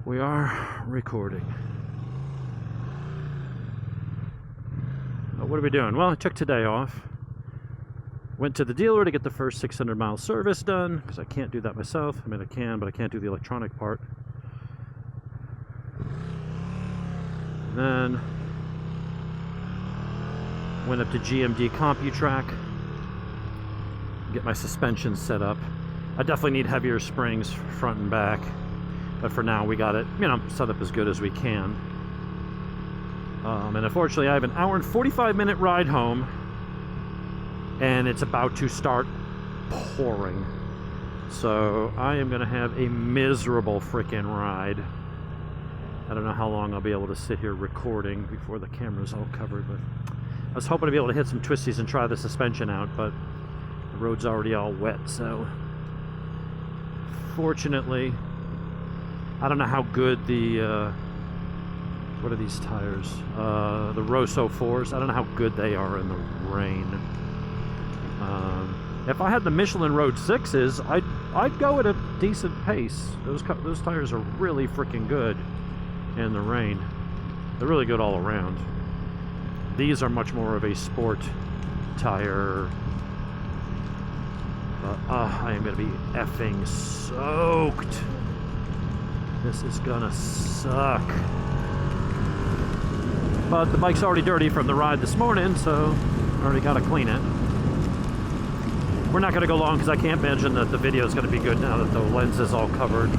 We are recording. What are we doing? Well, I took today off. Went to the dealer to get the first 600-mile service done, because I can't do that myself. I mean, I can, but I can't do the electronic part. Then went up to GMD Computrack, get my suspension set up. I definitely need heavier springs front and back, but for now we got it, set up as good as we can. And unfortunately I have an hour and 45-minute ride home, and it's about to start pouring. So I am gonna have a miserable freaking ride. I don't know how long I'll be able to sit here recording before the camera's all covered, but I was hoping to be able to hit some twisties and try the suspension out, but the road's already all wet, so fortunately, I don't know how good the what are these tires? The Roswell 4s. I don't know how good they are in the rain. If I had the Michelin Road 6s, I'd go at a decent pace. Those tires are really freaking good in the rain. They're really good all around. These are much more of a sport tire. But I am gonna be effing soaked. This is gonna suck. But the bike's already dirty from the ride this morning, so I already gotta clean it. We're not gonna go long because I can't imagine that the video is gonna be good now that the lens is all covered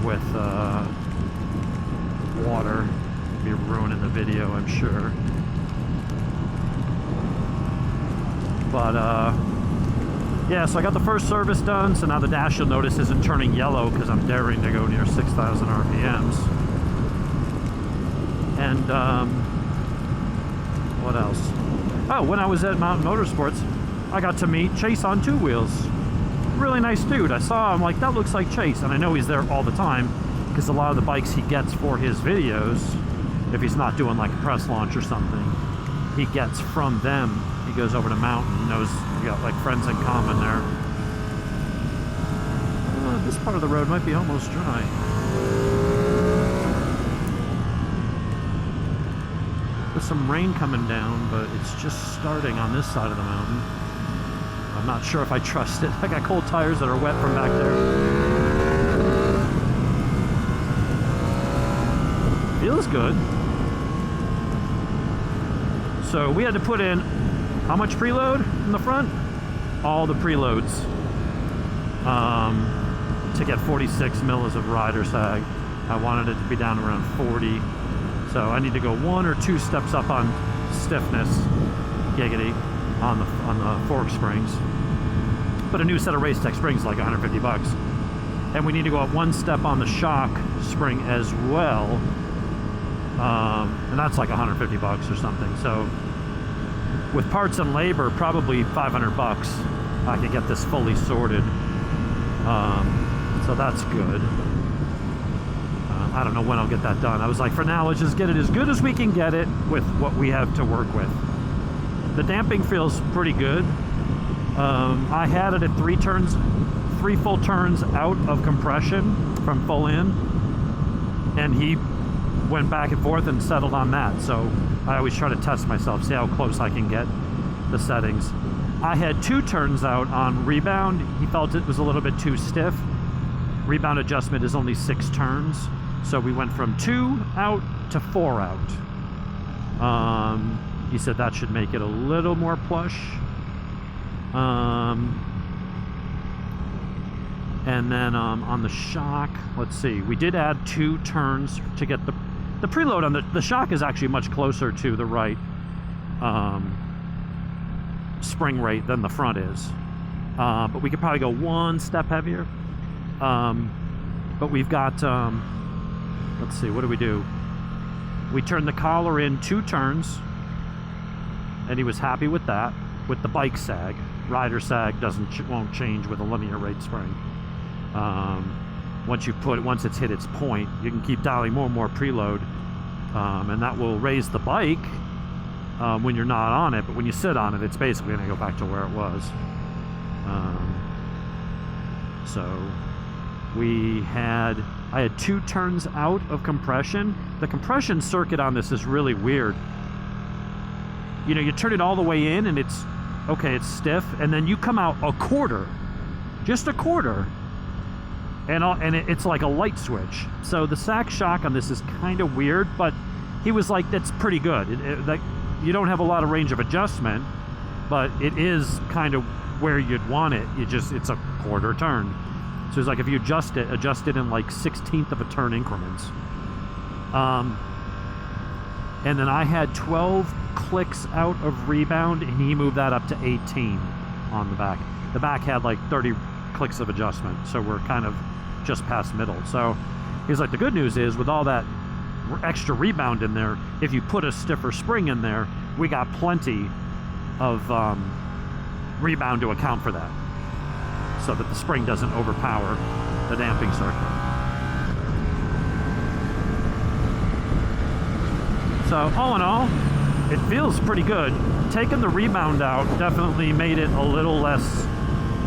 with water. It'll be ruining the video, I'm sure. But yeah, so I got the first service done, so now the dash, you'll notice, isn't turning yellow because I'm daring to go near 6,000 RPMs. And what else? Oh, when I was at Mtn Motorsports, I got to meet Chase on two wheels. Really nice dude. I saw him, like, that looks like Chase, and I know he's there all the time because a lot of the bikes he gets for his videos, if he's not doing like a press launch or something, he gets from them. He goes over to Mountain, knows we got like friends in common there. This part of the road might be almost dry. There's some rain coming down, but it's just starting on this side of the mountain. I'm not sure if I trust it. I got cold tires that are wet from back there. Feels good. So we had to put in how much preload in the front? All the preloads to get 46 mils of rider sag. I wanted it to be down around 40. So I need to go 1 or 2 steps up on stiffness, giggity, on the fork springs. But a new set of Race Tech springs is like 150 bucks. And we need to go up 1 step on the shock spring as well. And that's like 150 bucks or something. So with parts and labor, probably 500 bucks, I could get this fully sorted. So that's good. I don't know when I'll get that done. I was like, for now, let's just get it as good as we can get it with what we have to work with. The damping feels pretty good. I had it at 3 full turns out of compression from full in, and he went back and forth and settled on that. So I always try to test myself, see how close I can get the settings. I had 2 turns out on rebound. He felt it was a little bit too stiff. Rebound adjustment is only 6 turns. So we went from 2 out to 4 out. He said that should make it a little more plush. And then on the shock, let's see, we did add 2 turns to get the preload on the shock is actually much closer to the right spring rate than the front is. But we could probably go 1 step heavier. But we've got, let's see, what do? We turned the collar in 2 turns, and he was happy with that, with the bike sag. Rider sag won't change with a linear rate spring. Once it's hit its point, you can keep dialing more and more preload, and that will raise the bike when you're not on it, but when you sit on it, it's basically going to go back to where it was. So I had 2 turns out of compression. The compression circuit on this is really weird. You know, you turn it all the way in and it's stiff, and then you come out a quarter, just a quarter, and it's like a light switch. So the sack shock on this is kind of weird, but he was like, that's pretty good. Like, you don't have a lot of range of adjustment, but it is kind of where you'd want it. It's a quarter turn. So it's like if you adjust it in like 1/16 of a turn increments. And then I had 12 clicks out of rebound, and he moved that up to 18 on the back. The back had like 30 clicks of adjustment, so we're kind of just past middle. So he's like, the good news is with all that extra rebound in there, if you put a stiffer spring in there, we got plenty of rebound to account for that, so that the spring doesn't overpower the damping circuit. So all in all, it feels pretty good. Taking the rebound out definitely made it a little less,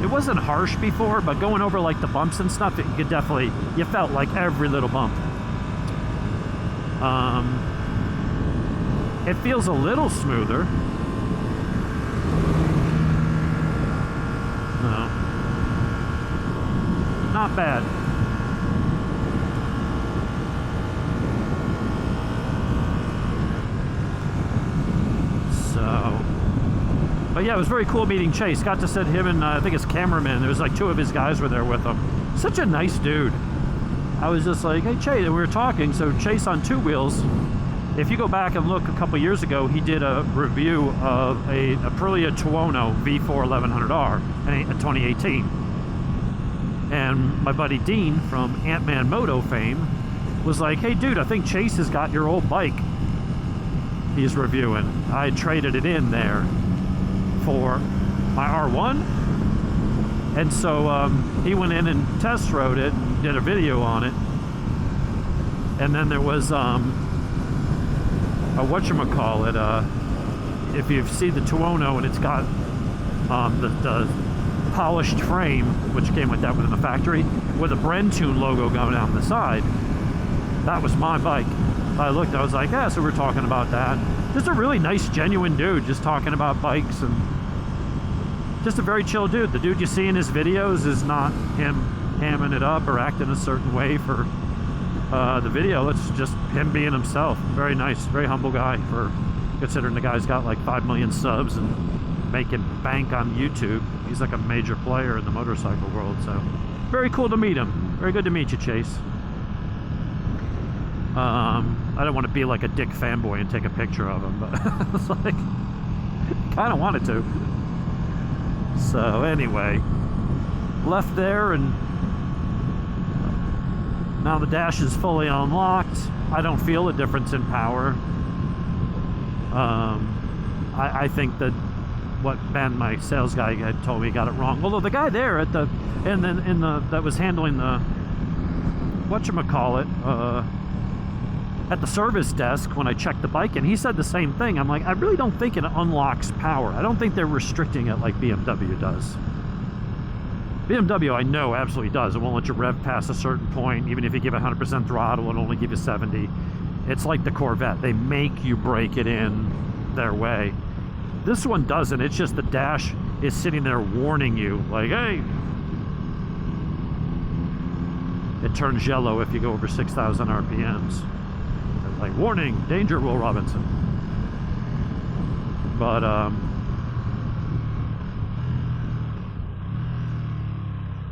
it wasn't harsh before, but going over like the bumps and stuff, you felt like every little bump. It feels a little smoother. No. Not bad. But yeah, it was very cool meeting Chase. Got to sit him and I think his cameraman, there was like 2 of his guys were there with him. Such a nice dude. I was just like, hey Chase, and we were talking. So Chase on 2 wheels, if you go back and look a couple years ago, he did a review of a Aprilia Tuono V4 1100R in 2018. And my buddy Dean from Ant-Man Moto fame was like, hey dude, I think Chase has got your old bike he's reviewing. I traded it in there for my R1, and so he went in and test rode it, did a video on it, and then there was a whatchamacallit, if you've seen the Tuono and it's got the polished frame, which came with that within the factory, with a Brentune logo going down the side, that was my bike. I looked, I was like, yeah, so we're talking about that. Just a really nice, genuine dude, just talking about bikes, and just a very chill dude. The dude you see in his videos is not him hamming it up or acting a certain way for the video. It's just him being himself. Very nice, very humble guy, for considering the guy's got like 5 million subs and making bank on YouTube. He's like a major player in the motorcycle world, so very cool to meet him. Very good to meet you, Chase. I don't want to be like a dick fanboy and take a picture of him, but it's like, kind of wanted to. So anyway, left there, and now the dash is fully unlocked. I don't feel a difference in power. I think that what Ben, my sales guy, had told me, got it wrong. Although the guy there at the that was handling the whatchamacallit, at the service desk when I checked the bike, and he said the same thing. I'm like, I really don't think it unlocks power. I don't think they're restricting it like BMW does. BMW, I know, absolutely does. It won't let you rev past a certain point. Even if you give 100% throttle, it'll only give you 70. It's like the Corvette. They make you break it in their way. This one doesn't. It's just the dash is sitting there warning you, like, hey. It turns yellow if you go over 6,000 RPMs. Like, warning, danger, Will Robinson. But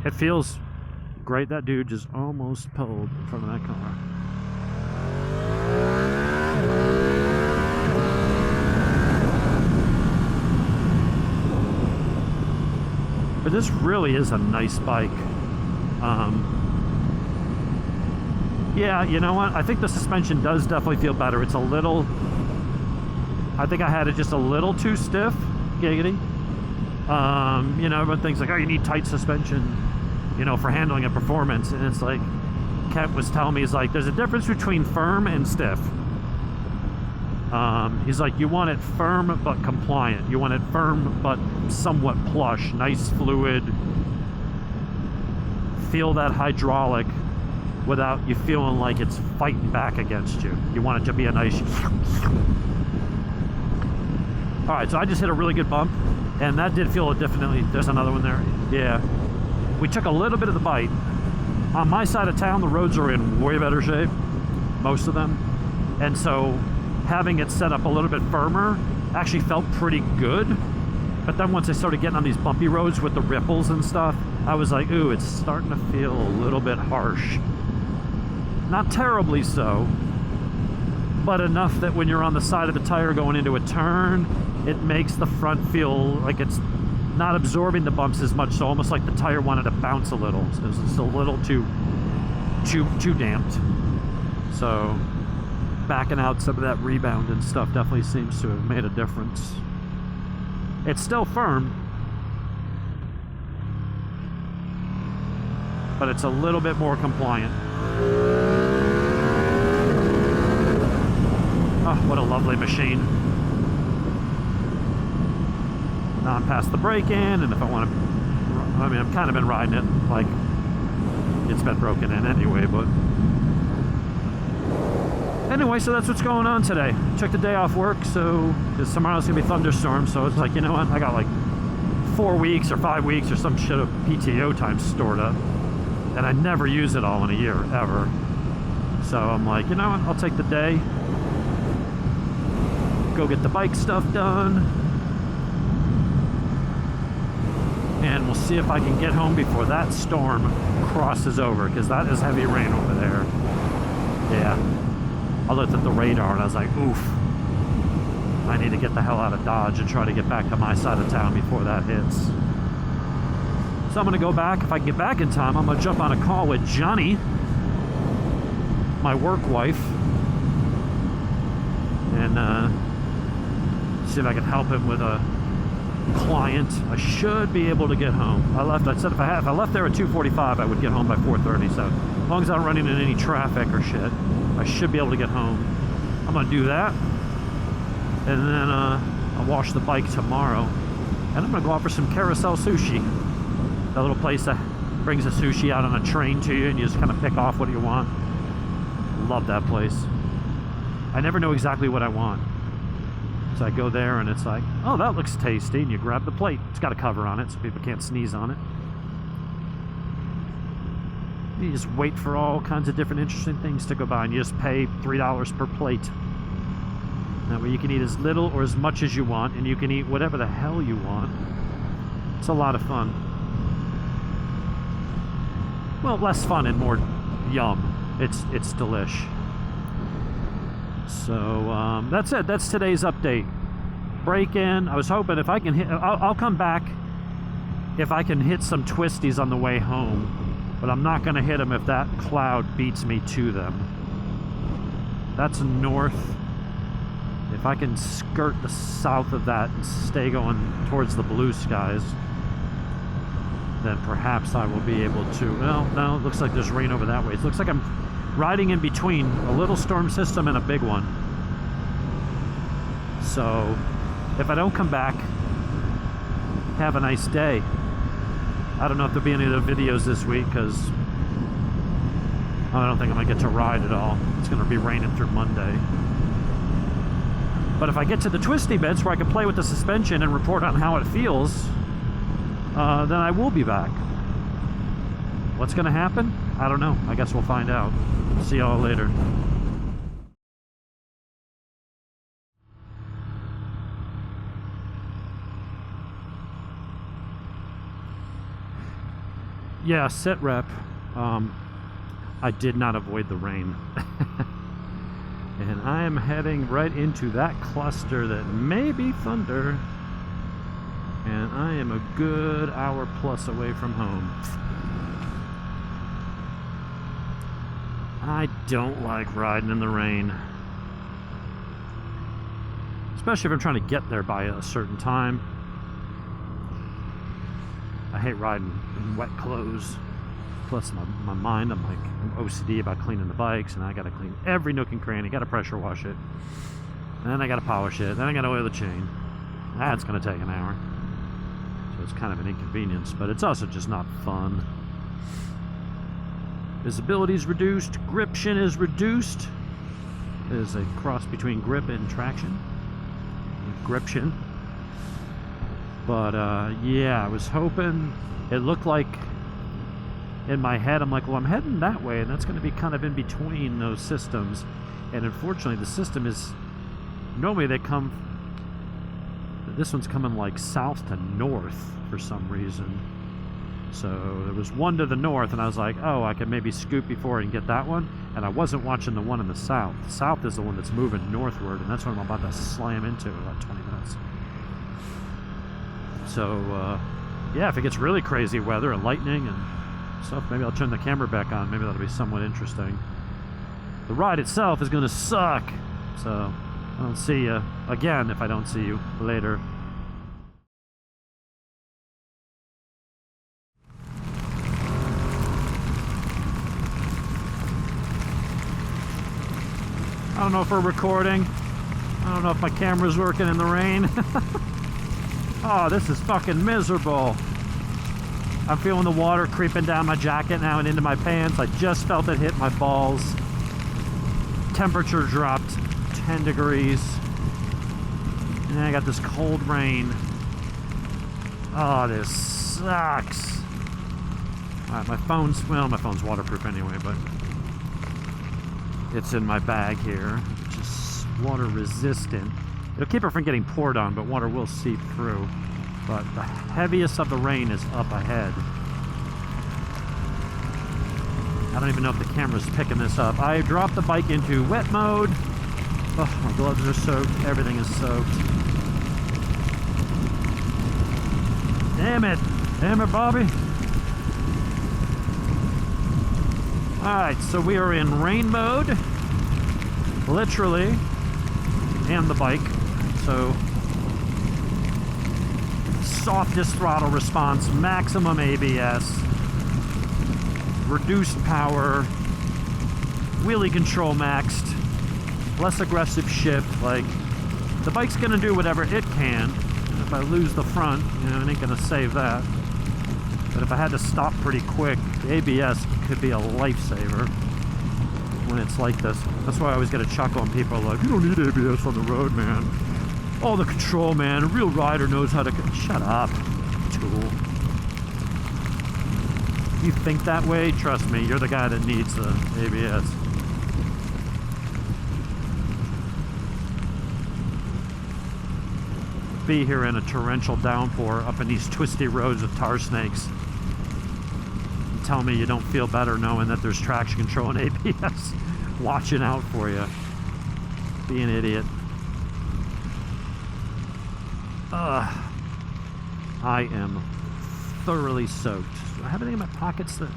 it feels great. That dude just almost pulled in front of that car. But this really is a nice bike. Yeah, you know what? I think the suspension does definitely feel better. It's a little, I think I had it just a little too stiff, giggity. You know, everyone thinks like, oh, you need tight suspension, you know, for handling a performance. And it's like, Kent was telling me, he's like, there's a difference between firm and stiff. He's like, you want it firm but compliant. You want it firm but somewhat plush, nice fluid feel that hydraulic without you feeling like it's fighting back against you. You want it to be a nice... All right, so I just hit a really good bump, and that did feel definitely... There's another one there. Yeah. We took a little bit of the bite. On my side of town, the roads are in way better shape, most of them. And so having it set up a little bit firmer actually felt pretty good. But then once I started getting on these bumpy roads with the ripples and stuff, I was like, ooh, it's starting to feel a little bit harsh. Not terribly so, but enough that when you're on the side of the tire going into a turn, it makes the front feel like it's not absorbing the bumps as much, so almost like the tire wanted to bounce a little. So it was just a little too damped. So backing out some of that rebound and stuff definitely seems to have made a difference. It's still firm, but it's a little bit more compliant. Oh, what a lovely machine. Now I'm past the break-in, and if I want to, I mean, I've kind of been riding it like it's been broken in anyway, but anyway, so that's what's going on today. Took the day off work, so because tomorrow's gonna be thunderstorms, so it's like, you know what, I got like 4 weeks or 5 weeks or some shit of PTO time stored up, and I never use it all in a year, ever. So I'm like, you know what, I'll take the day, go get the bike stuff done, and we'll see if I can get home before that storm crosses over, because that is heavy rain over there. Yeah. I looked at the radar and I was like, oof. I need to get the hell out of Dodge and try to get back to my side of town before that hits. So I'm going to go back. If I can get back in time, I'm going to jump on a call with Johnny, my work wife, and see if I can help him with a client. I should be able to get home. I said if I left there at 2:45, I would get home by 4:30. So as long as I'm running in any traffic or shit, I should be able to get home. I'm gonna do that, and then I'll wash the bike tomorrow, and I'm gonna go out for some carousel sushi. That little place that brings the sushi out on a train to you, and you just kind of pick off what you want. Love that place. I never know exactly what I want. So I go there and it's like, oh, that looks tasty, and you grab the plate. It's got a cover on it so people can't sneeze on it. You just wait for all kinds of different interesting things to go by, and you just pay $3 per plate. That way you can eat as little or as much as you want, and you can eat whatever the hell you want. It's a lot of fun. Well, less fun and more yum. It's delish. So that's it. That's today's update. Break-in. I was hoping if I can hit... I'll come back if I can hit some twisties on the way home. But I'm not going to hit them if that cloud beats me to them. That's north. If I can skirt the south of that and stay going towards the blue skies, then perhaps I will be able to... Well, no, it looks like there's rain over that way. It looks like I'm riding in between a little storm system and a big one. So if I don't come back, have a nice day. I don't know if there'll be any of the videos this week, because I don't think I'm gonna get to ride at all. It's gonna be raining through Monday. But if I get to the twisty bits where I can play with the suspension and report on how it feels, then I will be back. What's gonna happen? I don't know. I guess we'll find out. See y'all later. Yeah, sit rep. I did not avoid the rain. And I am heading right into that cluster that may be thunder. And I am a good hour plus away from home. I don't like riding in the rain. Especially if I'm trying to get there by a certain time. I hate riding in wet clothes. Plus my mind, I'm OCD about cleaning the bikes, and I gotta clean every nook and cranny, gotta pressure wash it. Then I gotta polish it, then I gotta oil the chain. That's gonna take an hour. So it's kind of an inconvenience, but it's also just not fun. Visibility is reduced. Gription is reduced. It is a cross between grip and traction. Gription. But yeah, I was hoping. It looked like in my head, I'm like, well, I'm heading that way, and that's going to be kind of in between those systems. And unfortunately, the system is, normally they come, this one's coming like south to north for some reason. So there was one to the north, and I was like, oh, I could maybe scoot before and get that one. And I wasn't watching the one in the south. The south is the one that's moving northward, and that's what I'm about to slam into in about 20 minutes. So, yeah, if it gets really crazy weather and lightning and stuff, maybe I'll turn the camera back on. Maybe that'll be somewhat interesting. The ride itself is going to suck. So I'll see you again if I don't see you later. I don't know if we're recording. I don't know if my camera's working in the rain. Oh, this is fucking miserable. I'm feeling the water creeping down my jacket now and into my pants. I just felt it hit my balls. Temperature dropped 10 degrees. And then I got this cold rain. Oh, this sucks. Alright, my phone's waterproof anyway, but it's in my bag here. It's just water resistant. It'll keep it from getting poured on, but water will seep through. But the heaviest of the rain is up ahead. I don't even know if the camera's picking this up. I dropped the bike into wet mode. Oh, my gloves are soaked. Everything is soaked. Damn it. Damn it, Bobby. Alright, so we are in rain mode. Literally. And the bike. So softest throttle response, maximum ABS, reduced power, wheelie control maxed, less aggressive shift. Like, the bike's gonna do whatever it can. If I lose the front, you know, it ain't gonna save that. But if I had to stop pretty quick, the ABS could be a lifesaver when it's like this. That's why I always get a chuckle when people are like, you don't need ABS on the road, man. Oh, the control, man. A real rider knows how to... Shut up, tool. You think that way? Trust me, you're the guy that needs the ABS. Be here in a torrential downpour up in these twisty roads with tar snakes. And tell me you don't feel better knowing that there's traction control and ABS watching out for you. Be an idiot. I am thoroughly soaked. Do I have anything in my pockets that...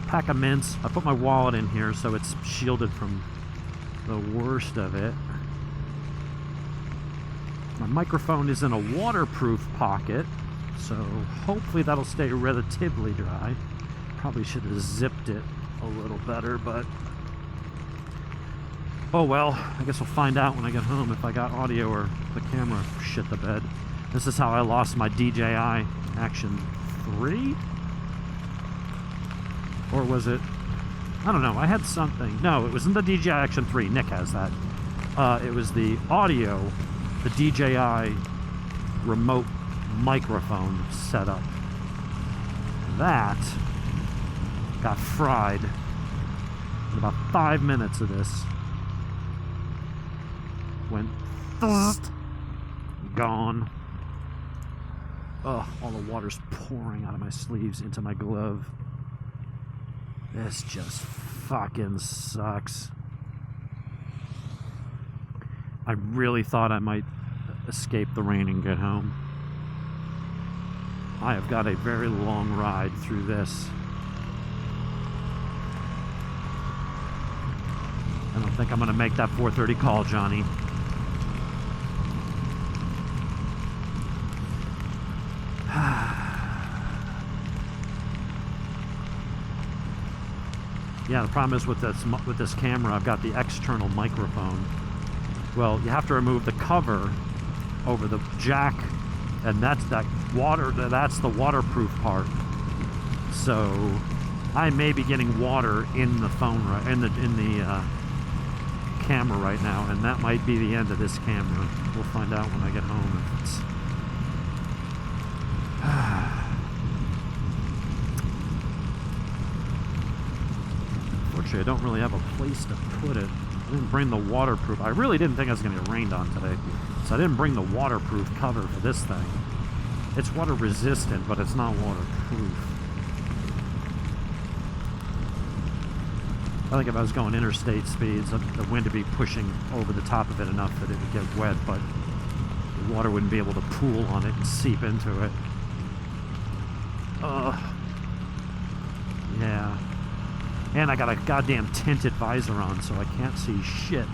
Pack of mints. I put my wallet in here so it's shielded from the worst of it. My microphone is in a waterproof pocket, so hopefully that'll stay relatively dry. Probably should have zipped it a little better, but... Oh well, I guess we'll find out when I get home if I got audio or the camera shit the bed. This is how I lost my DJI Action 3? Or was it... I don't know, I had something. No, it wasn't the DJI Action 3. Nick has that. It was the audio, the DJI remote microphone setup. That got fried in about 5 minutes of this. Went gone. Ugh, all the water's pouring out of my sleeves into my glove. This just fucking sucks. I really thought I might escape the rain and get home. I have got a very long ride through this. I don't think I'm going to make that 4:30 call, Johnny. Yeah, the problem is with this camera, I've got the external microphone. Well, you have to remove the cover over the jack, and that's the waterproof part. So I may be getting water in the phone in the camera right now, and that might be the end of this camera. We'll find out when I get home if it's unfortunately I don't really have a place to put it. I didn't bring the waterproof. I really didn't think I was going to get rained on today, so I didn't bring the waterproof cover for this thing. It's water resistant, but it's not waterproof. I think if I was going interstate speeds, the wind would be pushing over the top of it enough that it would get wet, but the water wouldn't be able to pool on it and seep into it. Yeah. And I got a goddamn tinted visor on, so I can't see shit.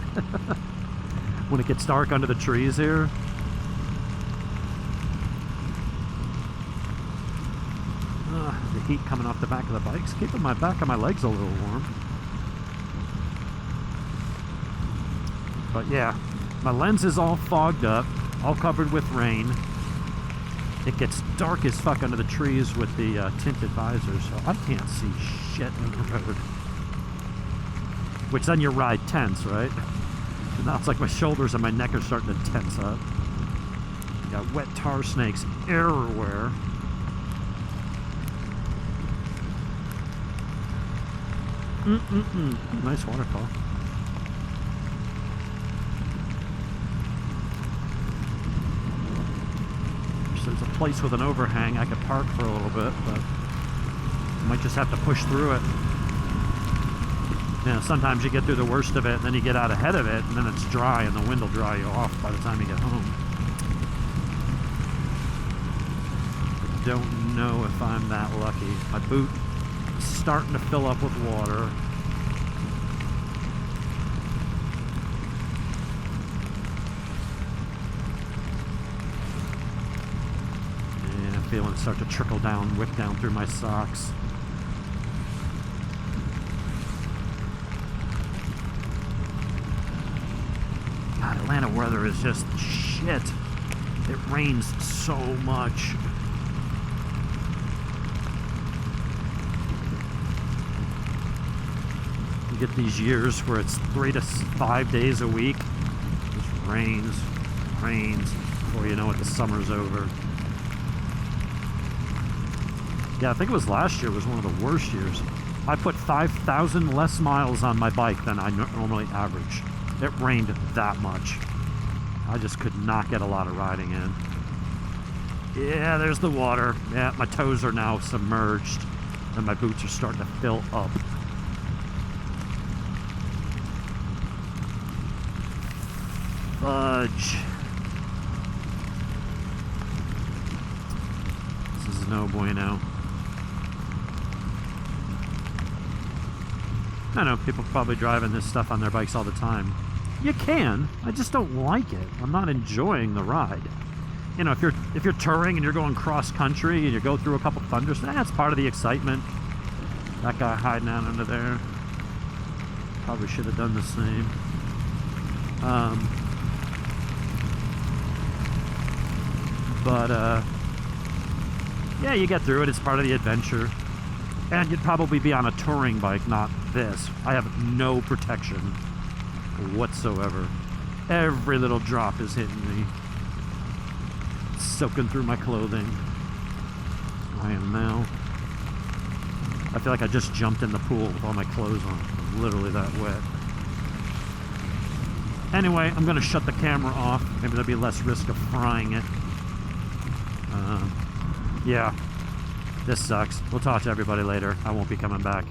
When it gets dark under the trees here. The heat coming off the back of the bike's keeping my back of my legs a little warm. But yeah, my lens is all fogged up, all covered with rain. It gets dark as fuck under the trees with the tinted visor, so I can't see shit in the road. Which then your ride tense, right? And now it's like my shoulders and my neck are starting to tense up. You got wet tar snakes everywhere. Nice waterfall. There's a place with an overhang I could park for a little bit, but I might just have to push through it. You know, sometimes you get through the worst of it, and then you get out ahead of it, and then it's dry, and the wind will dry you off by the time you get home. I don't know if I'm that lucky. My boot is starting to fill up with water. Feeling it start to trickle down, wick down through my socks. God, Atlanta weather is just shit. It rains so much. You get these years where it's 3 to 5 days a week. It just rains before you know it, the summer's over. Yeah, I think it was last year was one of the worst years. I put 5,000 less miles on my bike than I normally average. It rained that much. I just could not get a lot of riding in. Yeah, there's the water. Yeah, my toes are now submerged, and my boots are starting to fill up. Fudge. This is no bueno. I know, people probably driving this stuff on their bikes all the time. You can, I just don't like it. I'm not enjoying the ride. You know, if you're touring and you're going cross country and you go through a couple thunders, that's part of the excitement. That guy hiding out under there. Probably should have done the same. Yeah, you get through it. It's part of the adventure. And you'd probably be on a touring bike, not this. I have no protection whatsoever. Every little drop is hitting me. Soaking through my clothing. I am now. I feel like I just jumped in the pool with all my clothes on. I'm literally that wet. Anyway, I'm going to shut the camera off. Maybe there'll be less risk of frying it. Yeah. This sucks. We'll talk to everybody later. I won't be coming back.